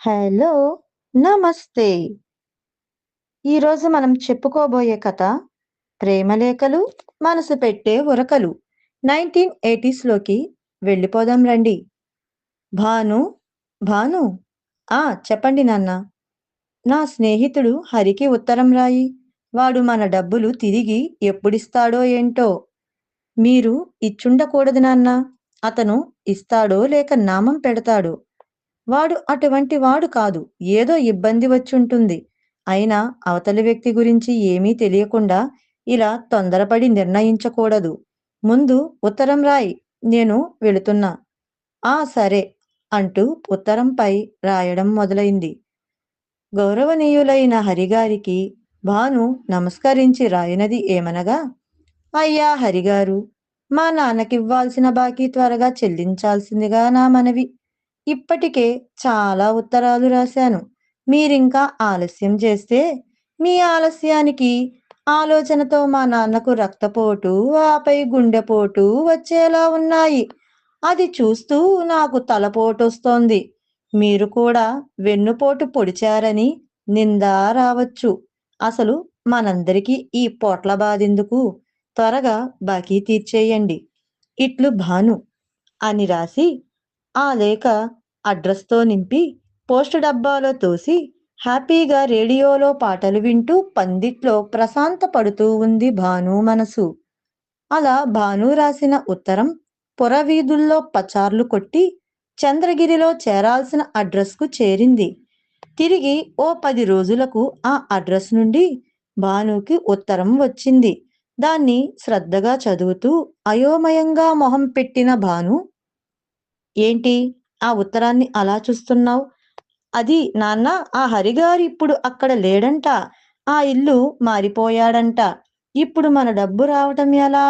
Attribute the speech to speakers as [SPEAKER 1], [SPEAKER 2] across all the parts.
[SPEAKER 1] Hello! నమస్తే! ఈరోజు మనం చెప్పుకోబోయే కథ 'ప్రేమలేఖలు మనసు పెట్టే ఉరకలు' 1980స్‌లోకి వెళ్ళిపోదాం రండి. భాను, భాను చెప్పండి నాన్న. నా స్నేహితుడు హరికి ఉత్తరం రాయి. వాడు మన డబ్బులు తిరిగి ఎప్పుడిస్తాడో ఏంటో. మీరు ఇచ్చుండకూడదు నాన్నా. అతను ఇస్తాడో లేక నామం పెడతాడో. వాడు అటువంటి వాడు కాదు. ఏదో ఇబ్బంది వచ్చుంటుంది. అయినా అవతలి వ్యక్తి గురించి ఏమీ తెలియకుండా ఇలా తొందరపడి నిర్ణయించకూడదు. ముందు ఉత్తరం రాయి. నేను వెళుతున్నా. సరే అంటూ ఉత్తరంపై రాయడం మొదలైంది. గౌరవనీయులైన హరిగారికి భాను నమస్కరించి రాయినది ఏమనగా, అయ్యా హరిగారు, మా నాన్నకివ్వాల్సిన బాకీ త్వరగా చెల్లించాల్సిందిగా నా మనవి. ఇప్పటికే చాలా ఉత్తరాలు రాశాను. మీరింకా ఆలస్యం చేస్తే మీ ఆలస్యానికి ఆలోచనతో మా నాన్నకు రక్తపోటు, ఆపై గుండెపోటు వచ్చేలా ఉన్నాయి. అది చూస్తూ నాకు తలపోటొస్తోంది. మీరు కూడా వెన్నుపోటు పొడిచారని నింద రావచ్చు. అసలు మనందరికీ ఈ పోట్ల బాధెందుకు? త్వరగా బాకీ తీర్చేయండి. ఇట్లు భాను అని రాసి ఆ లేఖ అడ్రస్‌తో నింపి పోస్టు డబ్బాలో తోసి హ్యాపీగా రేడియోలో పాటలు వింటూ పందిట్లో ప్రశాంత పడుతూ ఉంది భాను మనసు. అలా భాను రాసిన ఉత్తరం పురవీధుల్లో పచార్లు కొట్టి చంద్రగిరిలో చేరాల్సిన అడ్రస్‌కు చేరింది. తిరిగి ఓ 10 రోజులకు ఆ అడ్రస్ నుండి భానుకి ఉత్తరం వచ్చింది. దాన్ని శ్రద్ధగా చదువుతూ అయోమయంగా మొహం పెట్టిన భాను, ఏంటి ఆ ఉత్తరాన్ని అలా చూస్తున్నావ్? అది నాన్న, ఆ హరిగారు ఇప్పుడు అక్కడ లేడంట. ఆ ఇల్లు మారిపోయాడంట. ఇప్పుడు మన డబ్బు రావటం ఎలా?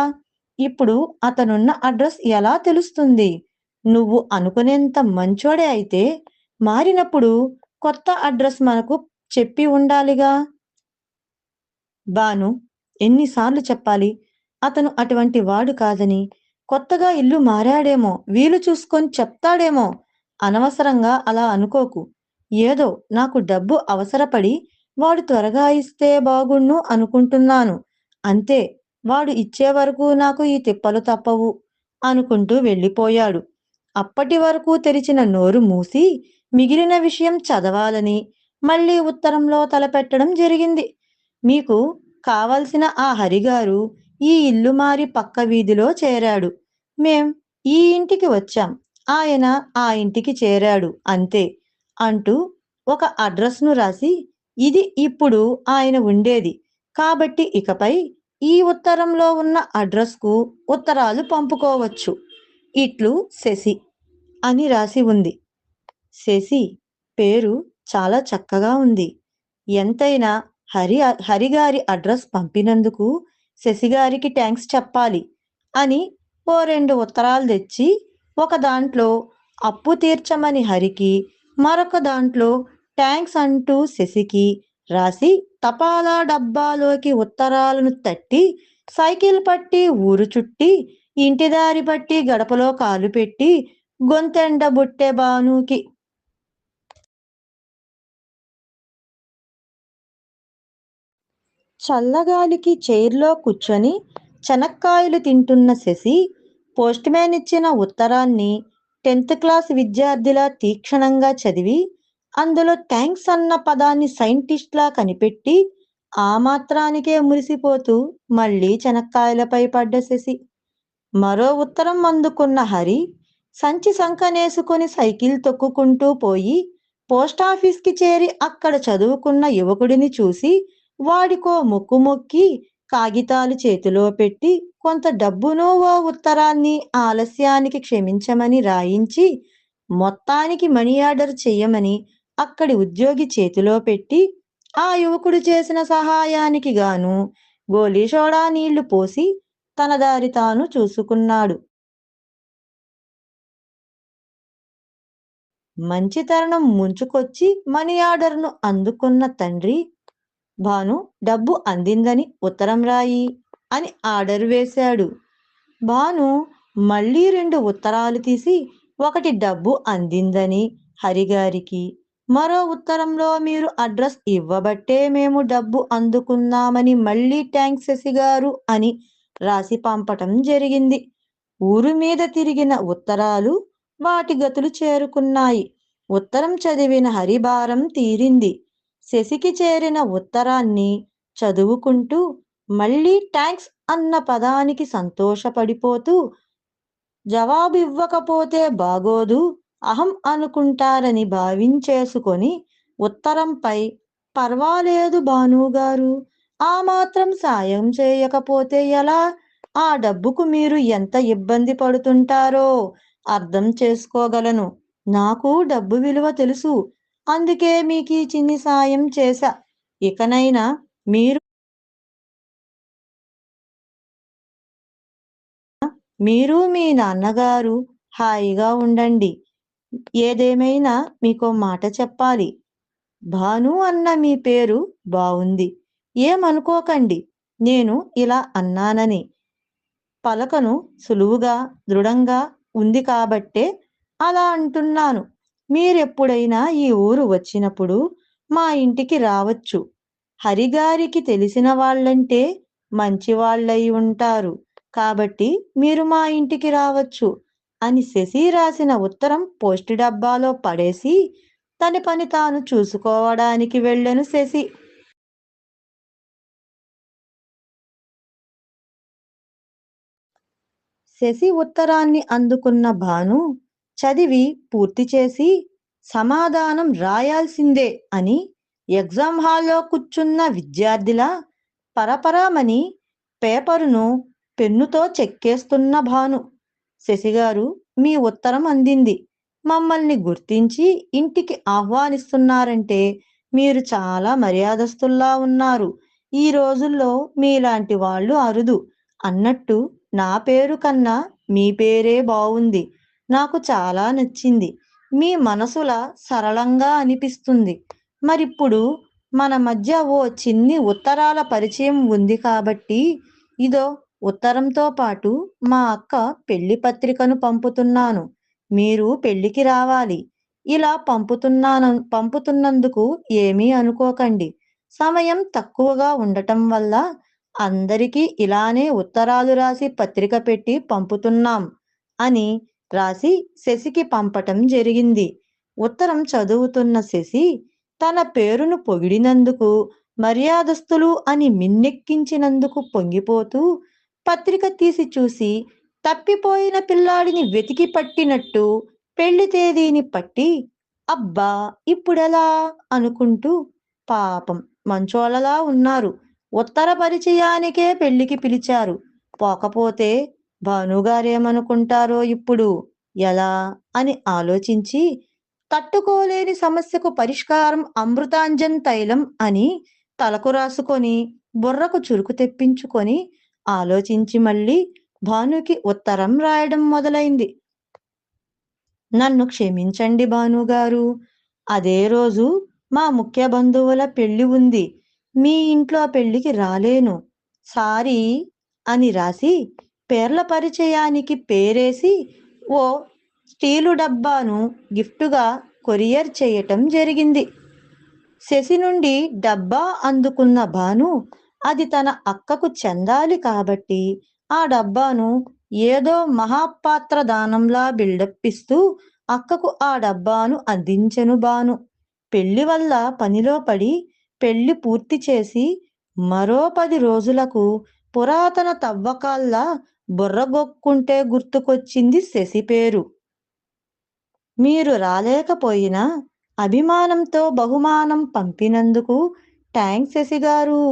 [SPEAKER 1] ఇప్పుడు అతనున్న అడ్రస్ ఎలా తెలుస్తుంది? నువ్వు అనుకునేంత మంచోడే అయితే మారినప్పుడు కొత్త అడ్రస్ మనకు చెప్పి ఉండాలిగా. బాను, ఎన్నిసార్లు చెప్పాలి? అతను అటువంటి వాడు కాదని. కొత్తగా ఇల్లు మారాడేమో, వీలు చూసుకొని చెప్తాడేమో. అనవసరంగా అలా అనుకోకు. ఏదో నాకు డబ్బు అవసరపడి వాడు త్వరగా ఇస్తే బాగుణ్ణు అనుకుంటున్నాను. అంతే. వాడు ఇచ్చే వరకు నాకు ఈ తిప్పలు తప్పవు అనుకుంటూ వెళ్ళిపోయాడు. అప్పటి వరకు తెరిచిన నోరు మూసి మిగిలిన విషయం చదవాలని మళ్ళీ ఉత్తరంలో తలపెట్టడం జరిగింది. మీకు కావలసిన ఆ హరిగారు ఈ ఇల్లు మారి పక్క వీధిలో చేరాడు. మేం ఈ ఇంటికి వచ్చాం. ఆయన ఆ ఇంటికి చేరాడు అంతే అంటూ ఒక అడ్రస్‌ను రాసి, ఇది ఇప్పుడు ఆయన ఉండేది. కాబట్టి ఇకపై ఈ ఉత్తరంలో ఉన్న అడ్రస్‌కు ఉత్తరాలు పంపుకోవచ్చు. ఇట్లు శశి అని రాసి ఉంది. శశి పేరు చాలా చక్కగా ఉంది. ఎంతైనా హరిగారి అడ్రస్ పంపినందుకు శశిగారికి థ్యాంక్స్ చెప్పాలి అని ఓ 2 ఉత్తరాలు తెచ్చి, ఒక దాంట్లో అప్పు తీర్చమని హరికి, మరొక దాంట్లో థ్యాంక్స్ అంటూ శశికి రాసి తపాలా డబ్బాలోకి ఉత్తరాలను తట్టి, సైకిల్ పట్టి ఊరు చుట్టి, ఇంటి దారి పట్టి గడపలో కాలు పెట్టి గొంతెండబుట్టె భానుకి. చల్లగాలికి చైర్లో కూర్చొని చెనక్కాయలు తింటున్న శశి పోస్ట్‌మ్యాన్ ఇచ్చిన ఉత్తరాన్ని 10th క్లాస్ విద్యార్థిలా తీక్షణంగా చదివి, అందులో థ్యాంక్స్ అన్న పదాన్ని సైంటిస్ట్‌లా కనిపెట్టి, ఆ మాత్రానికే మురిసిపోతూ మళ్ళీ చెనక్కాయలపై పడ్డ శశి. మరో ఉత్తరం అందుకున్న హరి సంచి సంకనేసుకొని సైకిల్ తొక్కుకుంటూ పోయి పోస్టాఫీస్‌కి చేరి అక్కడ చదువుకున్న యువకుడిని చూసి వాడికో మొక్కు మొక్కి కాగితాలు చేతిలో పెట్టి కొంత డబ్బును ఓ ఉత్తరాన్ని ఆలస్యానికి క్షమించమని రాయించి మొత్తానికి మనీ ఆర్డర్ చెయ్యమని అక్కడి ఉద్యోగి చేతిలో పెట్టి ఆ యువకుడు చేసిన సహాయానికి గాను గోలీ సోడా నీళ్లు పోసి తన దారి తాను చూసుకున్నాడు. మంచి తరుణం ముంచుకొచ్చి మనీ ఆర్డర్‌ను అందుకున్న తండ్రి, భాను డబ్బు అందిందని ఉత్తరం రాయి అని ఆర్డర్ వేశాడు. భాను మళ్ళీ 2 ఉత్తరాలు తీసి, ఒకటి డబ్బు అందిందని హరిగారికి, మరో ఉత్తరంలో మీరు అడ్రస్ ఇవ్వబట్టే మేము డబ్బు అందుకున్నామని మళ్ళీ థ్యాంక్స్ శశిగారు అని రాసి పంపటం జరిగింది. ఊరు మీద తిరిగిన ఉత్తరాలు వాటి గతులు చేరుకున్నాయి. ఉత్తరం చదివిన హరిభారం తీరింది. శశికి చేరిన ఉత్తరాన్ని చదువుకుంటూ మళ్ళీ థ్యాంక్స్ అన్న పదానికి సంతోషపడిపోతూ జవాబివ్వకపోతే బాగోదు, అహం అనుకుంటారని భావించేసుకొని ఉత్తరంపై పర్వాలేదు భానుగారు, ఆ మాత్రం సాయం చేయకపోతే ఎలా? ఆ డబ్బుకు మీరు ఎంత ఇబ్బంది పడుతుంటారో అర్థం చేసుకోగలను. నాకు డబ్బు విలువ తెలుసు. అందుకే మీకీ చిన్ని సాయం చేశా. ఇకనైనా మీరు మీరు మీ నాన్నగారు హాయిగా ఉండండి. ఏదేమైనా మీకో మాట చెప్పాలి. భాను అన్న మీ పేరు బావుంది. ఏమనుకోకండి నేను ఇలా అన్నానని. పలకను సులువుగా, దృఢంగా ఉంది కాబట్టే అలా అంటున్నాను. మీరెప్పుడైనా ఈ ఊరు వచ్చినప్పుడు మా ఇంటికి రావచ్చు. హరిగారికి తెలిసిన వాళ్ళంటే మంచివాళ్ళై ఉంటారు. కాబట్టి మీరు మా ఇంటికి రావచ్చు అని శశి రాసిన ఉత్తరం పోస్టు డబ్బాలో పడేసి తన పని తాను చూసుకోవడానికి వెళ్ళెను శశి. శశి ఉత్తరాన్ని అందుకున్న భాను చదివి పూర్తి చేసి సమాధానం రాయాల్సిందే అని ఎగ్జామ్ హాల్లో కూర్చున్న విద్యార్థిలా పరపరామని పేపరును పెన్నుతో చెక్కేస్తున్న భాను. శశిగారు, మీ ఉత్తరం అందింది. మమ్మల్ని గుర్తించి ఇంటికి ఆహ్వానిస్తున్నారంటే మీరు చాలా మర్యాదస్తుల్లా ఉన్నారు. ఈ రోజుల్లో మీలాంటి వాళ్ళు అరుదు అన్నట్టు నా పేరు కన్నా మీ పేరే బావుంది. నాకు చాలా నచ్చింది. మీ మనసులా సరళంగా అనిపిస్తుంది. మరిప్పుడు మన మధ్య ఓ చిన్ని ఉత్తరాల పరిచయం ఉంది కాబట్టి ఇదో ఉత్తరంతో పాటు మా అక్క పెళ్లి పత్రికను పంపుతున్నాను. మీరు పెళ్లికి రావాలి. ఇలా పంపుతున్నందుకు ఏమీ అనుకోకండి. సమయం తక్కువగా ఉండటం వల్ల అందరికీ ఇలానే ఉత్తరాలు రాసి పత్రిక పెట్టి పంపుతున్నాం అని రాసి శశికి పంపటం జరిగింది. ఉత్తరం చదువుతున్న శశి తన పేరును పొగిడినందుకు, మర్యాదస్తులు అని మిన్నెక్కించినందుకు పొంగిపోతూ పత్రిక తీసి చూసి తప్పిపోయిన పిల్లాడిని వెతికి పట్టినట్టు పెళ్లి తేదీని పట్టి అబ్బా ఇప్పుడెలా అనుకుంటూ పాపం మంచోళ్ళలా ఉన్నారు. ఉత్తర పరిచయానికే పెళ్లికి పిలిచారు. పోకపోతే భానుగారేమనుకుంటారో ఇప్పుడు ఎలా అని ఆలోచించి తట్టుకోలేని సమస్యకు పరిష్కారం అమృతాంజన్ తైలం అని తలకు రాసుకొని బుర్రకు చురుకు తెప్పించుకొని ఆలోచించి మళ్ళీ భానుకి ఉత్తరం రాయడం మొదలైంది. నన్ను క్షమించండి భానుగారు. అదే రోజు మా ముఖ్య బంధువుల పెళ్లి ఉంది. మీ ఇంట్లో పెళ్లికి రాలేను. సారీ అని రాసి పేర్ల పరిచయానికి పేరేసి ఓ స్టీలు డబ్బాను గిఫ్టుగా కొరియర్ చేయటం జరిగింది. శశి నుండి డబ్బా అందుకున్న భాను అది తన అక్కకు చెందాలి కాబట్టి ఆ డబ్బాను ఏదో మహాపాత్ర దానంలా బిల్డప్ ఇస్తూ అక్కకు ఆ డబ్బాను అందించెను భాను. పెళ్లి వల్ల పనిలో పడి పెళ్లి పూర్తి చేసి మరో 10 రోజులకు పురాతన తవ్వకాల్లా బుర్రగొక్కుంటే గుర్తుకొచ్చింది శశి పేరు. మీరు రాలేకపోయినా అభిమానంతో బహుమానం పంపినందుకు థ్యాంక్స్ శశిగారు.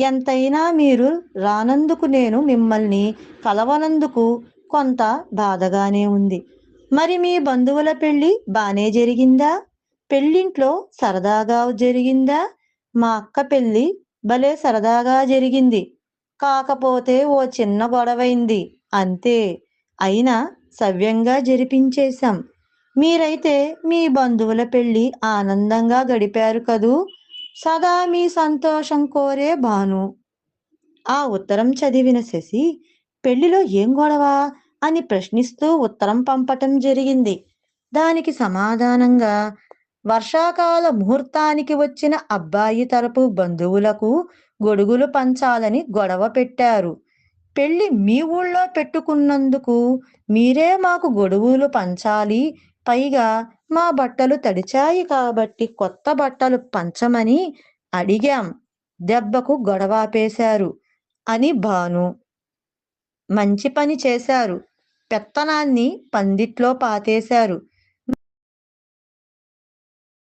[SPEAKER 1] ఎంతైనా మీరు రానందుకు నేను మిమ్మల్ని కలవనందుకు కొంత బాధగానే ఉంది. మరి మీ బంధువుల పెళ్లి బానే జరిగిందా? పెళ్ళింట్లో సరదాగా జరిగిందా? మా అక్క పెళ్లి భలే సరదాగా జరిగింది. కాకపోతే ఓ చిన్న గొడవైంది అంతే. అయినా సవ్యంగా జరిపించేశాం. మీరైతే మీ బంధువుల పెళ్లి ఆనందంగా గడిపారు కదూ! సదా మీ సంతోషం కోరే భాను. ఆ ఉత్తరం చదివిన శశి పెళ్లిలో ఏం గొడవ అని ప్రశ్నిస్తూ ఉత్తరం పంపటం జరిగింది. దానికి సమాధానంగా వర్షాకాల ముహూర్తానికి వచ్చిన అబ్బాయి తరపు బంధువులకు గొడుగులు పంచాలని గొడవ పెట్టారు. పెళ్లి మీ ఊళ్ళో పెట్టుకున్నందుకు మీరే మాకు గొడుగులు పంచాలి. పైగా మా బట్టలు తడిచాయి కాబట్టి కొత్త బట్టలు పంచమని అడిగాం. దెబ్బకు గొడవాపేశారు అని భాను. మంచి పని చేశారు. పెత్తనాన్ని పందిట్లో పాతేశారు.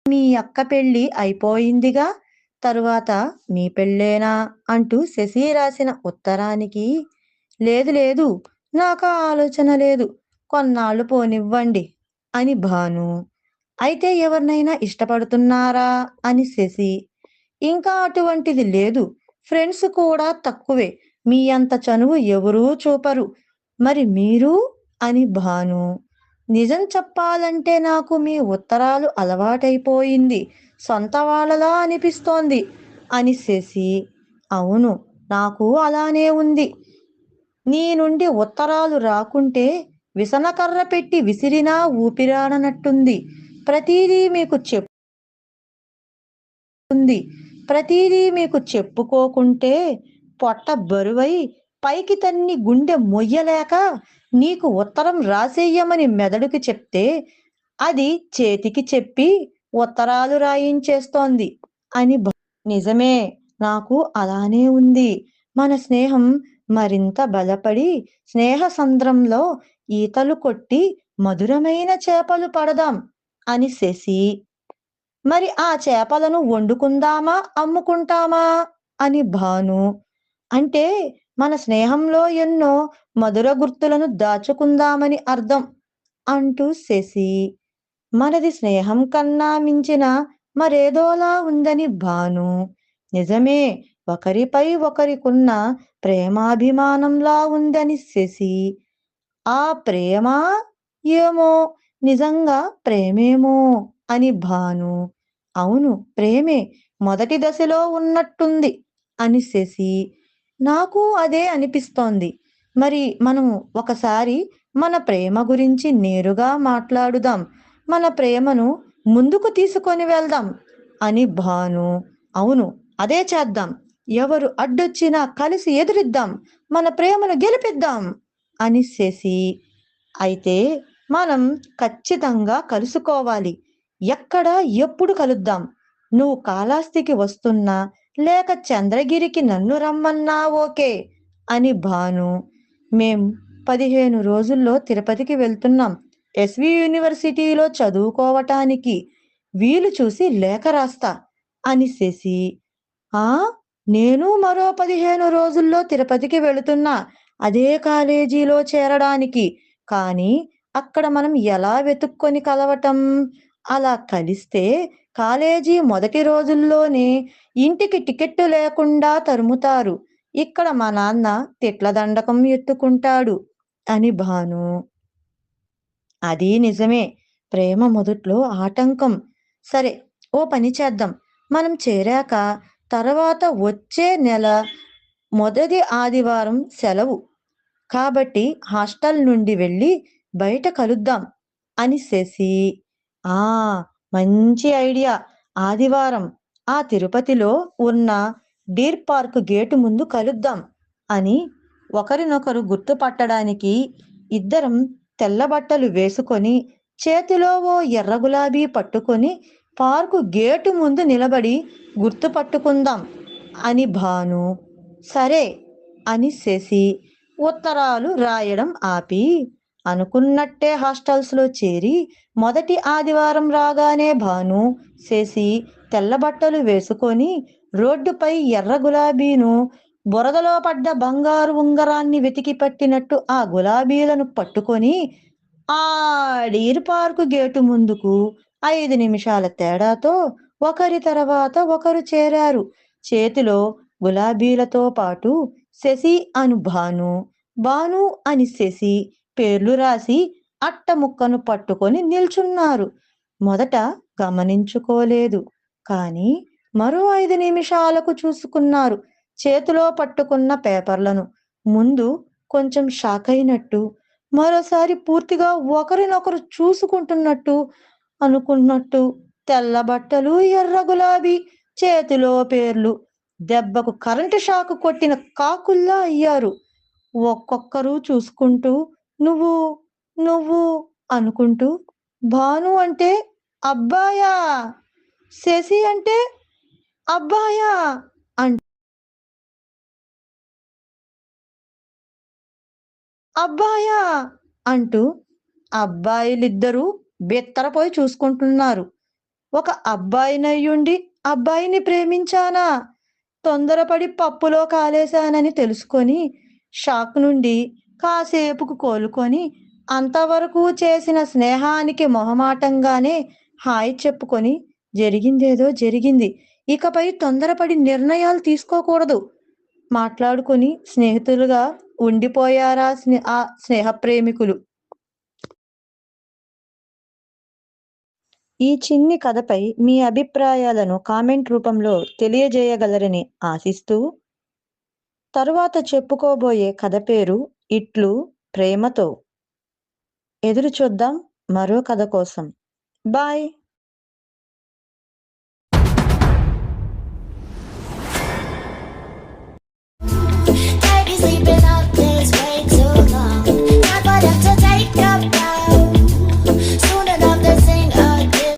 [SPEAKER 1] మీ అక్క పెళ్ళి అయిపోయిందిగా, తరువాత మీ పెళ్ళేనా అంటూ శశి రాసిన ఉత్తరానికి లేదు లేదు, నాకు ఆలోచన లేదు, కొన్నాళ్ళు పోనివ్వండి అని భాను. అయితే ఎవరినైనా ఇష్టపడుతున్నారా అని శశి. ఇంకా అటువంటిది లేదు. ఫ్రెండ్స్ కూడా తక్కువే. మీ అంత చనువు ఎవరూ చూపరు. మరి మీరు అని భాను. నిజం చెప్పాలంటే నాకు మీ ఉత్తరాలు అలవాటైపోయింది. సొంత వాళ్ళలా అనిపిస్తోంది అని శశి. అవును, నాకు అలానే ఉంది. నీ నుండి ఉత్తరాలు రాకుంటే విసనకర్ర పెట్టి విసిరినా ఊపిరాడనట్టుంది. ప్రతిదీ మీకు ప్రతిదీ మీకు చెప్పుకోకుంటే పొట్ట బరువై పైకి తన్ని గుండె మొయ్యలేక నీకు ఉత్తరం రాసేయమని మెదడుకి చెప్తే అది చేతికి చెప్పి ఉత్తరాలు రాయించేస్తోంది అని నిజమే, నాకు అలానే ఉంది. మన స్నేహం మరింత బలపడి స్నేహ సంద్రంలో ఈతలు కొట్టి మధురమైన చేపలు పడదాం అని శశి. మరి ఆ చేపలను వండుకుందామా అమ్ముకుంటామా అని భాను. అంటే మన స్నేహంలో ఎన్నో మధుర గుర్తులను దాచుకుందామని అర్థం అంటూ శశి. మనది స్నేహం కన్నా మించిన మరేదోలా ఉందని భాను. నిజమే, ఒకరిపై ఒకరికున్న ప్రేమాభిమానంలా ఉందని శశి. ఆ ప్రేమ ఏమో, నిజంగా ప్రేమేమో అని భాను. అవును, ప్రేమే మొదటి దశలో ఉన్నట్టుంది అని శశి. నాకు అదే అనిపిస్తోంది. మరి మనం ఒకసారి మన ప్రేమ గురించి నేరుగా మాట్లాడుదాం. మన ప్రేమను ముందుకు తీసుకొని వెళ్దాం అని భాను. అవును, అదే చేద్దాం. ఎవరు అడ్డొచ్చినా కలిసి ఎదురిద్దాం. మన ప్రేమను గెలిపిద్దాం అని శశి. అయితే మనం ఖచ్చితంగా కలుసుకోవాలి. ఎక్కడ ఎప్పుడు కలుద్దాం? నువ్వు కాళహస్తికి వస్తున్నా లేక చంద్రగిరికి నన్ను రమ్మన్నా ఓకే అని భాను. మేం 15 రోజుల్లో తిరుపతికి వెళ్తున్నాం. ఎస్వి యూనివర్సిటీలో చదువుకోవటానికి. వీలు చూసి లేఖ రాస్తా అని శశి. ఆ, నేను మరో 15 రోజుల్లో తిరుపతికి వెళుతున్నా, అదే కాలేజీలో చేరడానికి. కానీ అక్కడ మనం ఎలా వెతుక్కొని కలవటం? అలా కలిస్తే కాలేజీ మొదటి రోజుల్లోనే ఇంటికి టికెట్టు లేకుండా తరుముతారు. ఇక్కడ మా నాన్న తిట్ల దండకం ఎత్తుకుంటాడు అని భాను. అది నిజమే. ప్రేమ మొదట్లో ఆటంకం. సరే, ఓ పని చేద్దాం. మనం చేరాక తర్వాత వచ్చే నెల మొదటి ఆదివారం సెలవు. కాబట్టి హాస్టల్ నుండి వెళ్ళి బయట కలుద్దాం అని శశి. ఆ, మంచి ఐడియా. ఆదివారం ఆ తిరుపతిలో ఉన్న డీర్ పార్క్ గేటు ముందు కలుద్దాం అని ఒకరినొకరు గుర్తుపట్టడానికి ఇద్దరం తెల్ల బట్టలు వేసుకొని చేతిలో ఓ ఎర్ర గులాబీ పట్టుకొని పార్కు గేటు ముందు నిలబడి గుర్తుపట్టుకుందాం అని భాను. సరే అని శశి ఉత్తరాలు రాయడం ఆపి అనుకున్నట్టే హాస్టల్స్లో చేరి మొదటి ఆదివారం రాగానే భాను, శశి తెల్లబట్టలు వేసుకొని రోడ్డుపై ఎర్ర గులాబీను బురదలో పడ్డ బంగారు ఉంగరాన్ని వెతికి పట్టినట్టు ఆ గులాబీలను పట్టుకొని ఆ డీర్ పార్కు గేటు ముందుకు 5 నిమిషాల తేడాతో ఒకరి తర్వాత ఒకరు చేరారు. చేతిలో గులాబీలతో పాటు శశి అను భాను, భాను అని శశి పేర్లు రాసి అట్ట ముక్కను పట్టుకొని నిల్చున్నారు. మొదట గమనించుకోలేదు. కానీ మరో 5 నిమిషాలకు చూసుకున్నారు చేతిలో పట్టుకున్న పేపర్లను. ముందు కొంచెం షాక్ అయినట్టు, మరోసారి పూర్తిగా ఒకరినొకరు చూసుకుంటున్నట్టు అనుకున్నట్టు తెల్ల బట్టలు, ఎర్ర గులాబీ, చేతిలో పేర్లు. దెబ్బకు కరెంటు షాకు కొట్టిన కాకుల్లా అయ్యారు. ఒక్కొక్కరు చూసుకుంటూ నువ్వు నువ్వు అనుకుంటూ, భాను అంటే అబ్బాయా, శశి అంటే అబ్బాయా అంటూ అబ్బాయా అంటూ అబ్బాయిలిద్దరూ బిత్తరపోయి చూసుకుంటున్నారు. ఒక అబ్బాయినయ్యుండి అబ్బాయిని ప్రేమించానా, తొందరపడి పప్పులో కాలేశానని తెలుసుకొని షాక్ నుండి కాసేపుకు కోలుకొని అంతవరకు చేసిన స్నేహానికి మొహమాటంగానే హాయ్ చెప్పుకొని జరిగిందేదో జరిగింది. ఇకపై తొందరపడి నిర్ణయాలు తీసుకోకూడదు. మాట్లాడుకొని స్నేహితులుగా ఉండిపోయారా ఆ స్నేహ ప్రేమికులు. ఈ చిన్ని కథపై మీ అభిప్రాయాలను కామెంట్ రూపంలో తెలియజేయగలరని ఆశిస్తూ, తరువాత చెప్పుకోబోయే కథ పేరు ఇట్లు ప్రేమతో. ఎదురు చూద్దాం మరో కథ కోసం. బాయ్.